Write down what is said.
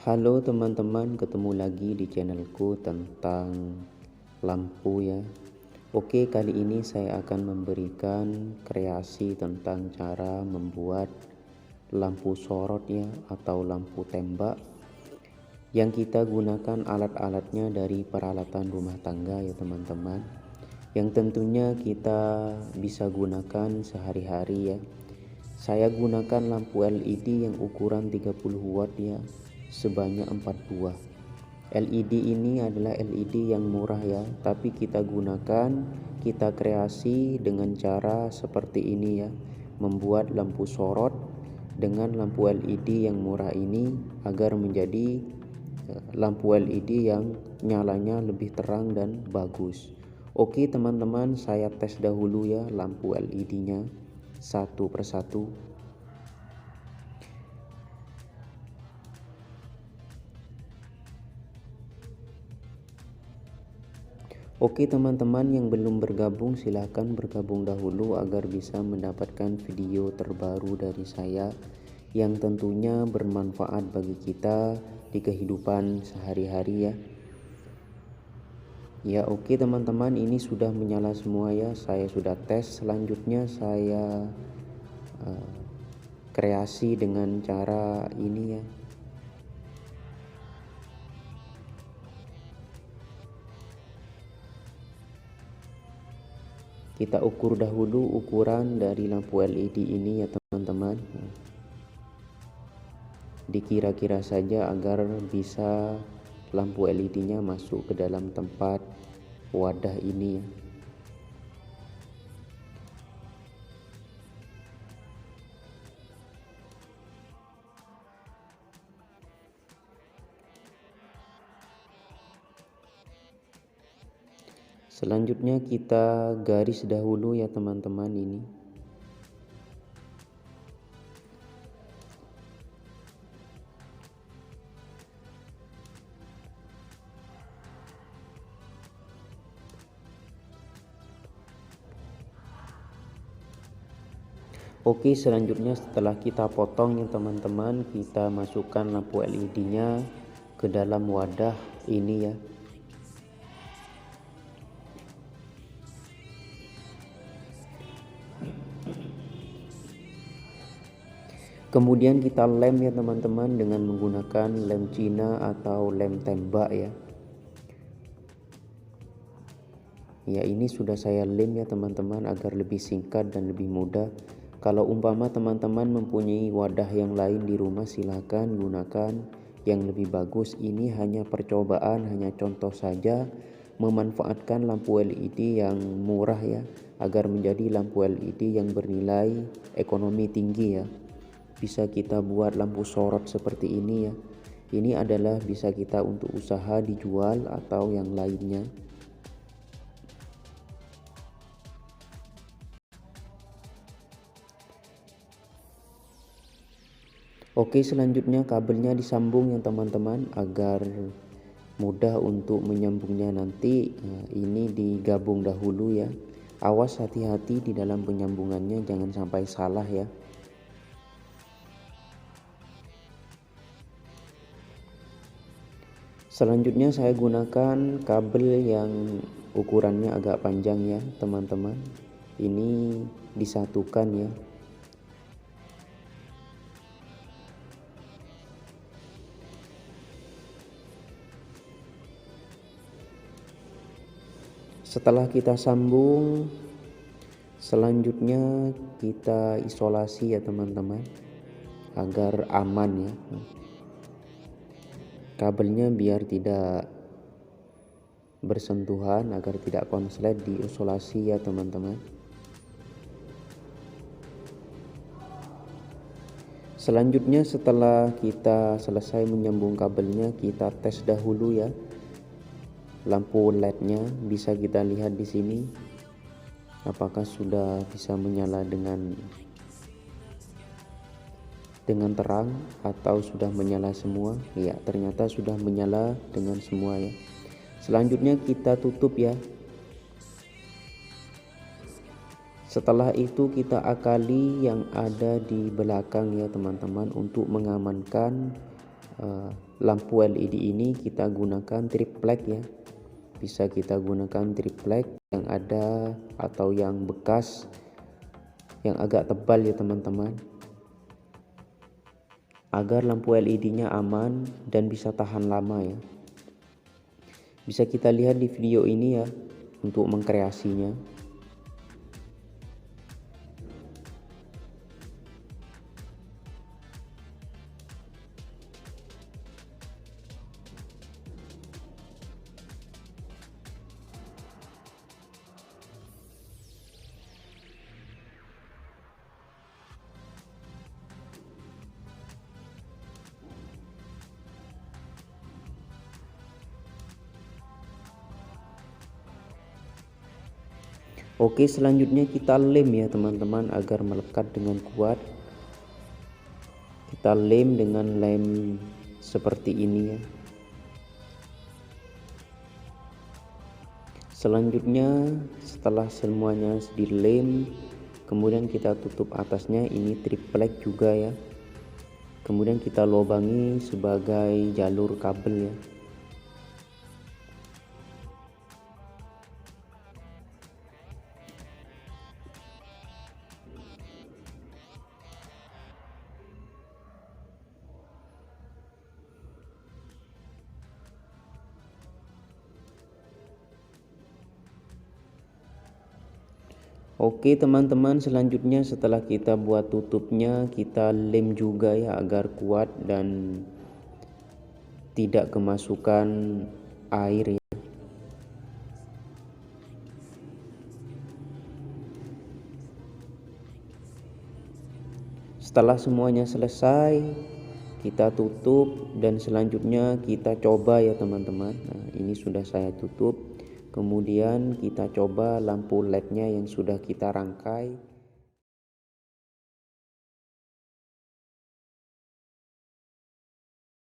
Halo teman-teman, ketemu lagi di channelku tentang lampu ya. Oke, kali ini saya akan memberikan kreasi tentang cara membuat lampu sorot ya, atau lampu tembak, yang kita gunakan alat-alatnya dari peralatan rumah tangga ya teman-teman, yang tentunya kita bisa gunakan sehari-hari ya. Saya gunakan lampu LED yang ukuran 30 watt ya, sebanyak 4 buah. LED ini adalah LED yang murah ya, tapi kita kreasi dengan cara seperti ini ya, membuat lampu sorot dengan lampu LED yang murah ini agar menjadi lampu LED yang nyalanya lebih terang dan bagus. Oke teman-teman, saya tes dahulu ya lampu LED-nya satu persatu. Oke teman-teman yang belum bergabung, silahkan bergabung dahulu agar bisa mendapatkan video terbaru dari saya yang tentunya bermanfaat bagi kita di kehidupan sehari-hari ya. Ya oke teman-teman, ini sudah menyala semua ya, saya sudah tes. Selanjutnya saya kreasi dengan cara ini ya. Kita ukur dahulu ukuran dari lampu LED ini ya teman-teman. Dikira-kira saja agar bisa lampu LED-nya masuk ke dalam tempat wadah ini ya. Selanjutnya kita garis dahulu ya teman-teman ini. Oke, selanjutnya setelah kita potong ya teman-teman, kita masukkan lampu LED-nya ke dalam wadah ini ya. Kemudian kita lem ya teman-teman dengan menggunakan lem Cina atau lem tembak ya. Ya, ini sudah saya lem ya teman-teman agar lebih singkat dan lebih mudah. Kalau umpama teman-teman mempunyai wadah yang lain di rumah, silakan gunakan yang lebih bagus. Ini hanya percobaan, hanya contoh saja memanfaatkan lampu LED yang murah ya, agar menjadi lampu LED yang bernilai ekonomi tinggi ya. Bisa kita buat lampu sorot seperti ini ya. Ini adalah bisa kita untuk usaha dijual atau yang lainnya. Oke, selanjutnya kabelnya disambung ya teman-teman agar mudah untuk menyambungnya nanti. Ini digabung dahulu ya. Awas hati-hati di dalam penyambungannya, jangan sampai salah ya. Selanjutnya saya gunakan kabel yang ukurannya agak panjang ya teman-teman. Ini disatukan ya. Setelah kita sambung, selanjutnya kita isolasi ya teman-teman agar aman ya. Kabelnya biar tidak bersentuhan, agar tidak konslet, diisolasi ya teman-teman. Selanjutnya setelah kita selesai menyambung kabelnya, kita tes dahulu ya lampu LED-nya. Bisa kita lihat di sini apakah sudah bisa menyala dengan terang atau sudah menyala semua. Ya, ternyata sudah menyala dengan semua ya. Selanjutnya kita tutup ya. Setelah itu kita akali yang ada di belakang ya teman-teman, untuk mengamankan lampu LED ini kita gunakan triplek ya. Bisa kita gunakan triplek yang ada atau yang bekas yang agak tebal ya teman-teman, agar lampu LED-nya aman dan bisa tahan lama ya. Bisa kita lihat di video ini ya untuk mengkreasinya. Oke, selanjutnya kita lem ya teman-teman agar melekat dengan kuat. Kita lem dengan lem seperti ini ya. Selanjutnya setelah semuanya dilem, kemudian kita tutup atasnya, ini triplek juga ya. Kemudian kita lubangi sebagai jalur kabel ya. Oke teman-teman, selanjutnya setelah kita buat tutupnya, kita lem juga ya agar kuat dan tidak kemasukan air ya. Setelah semuanya selesai, kita tutup dan selanjutnya kita coba ya teman-teman. Nah, ini sudah saya tutup. Kemudian kita coba lampu LED-nya yang sudah kita rangkai.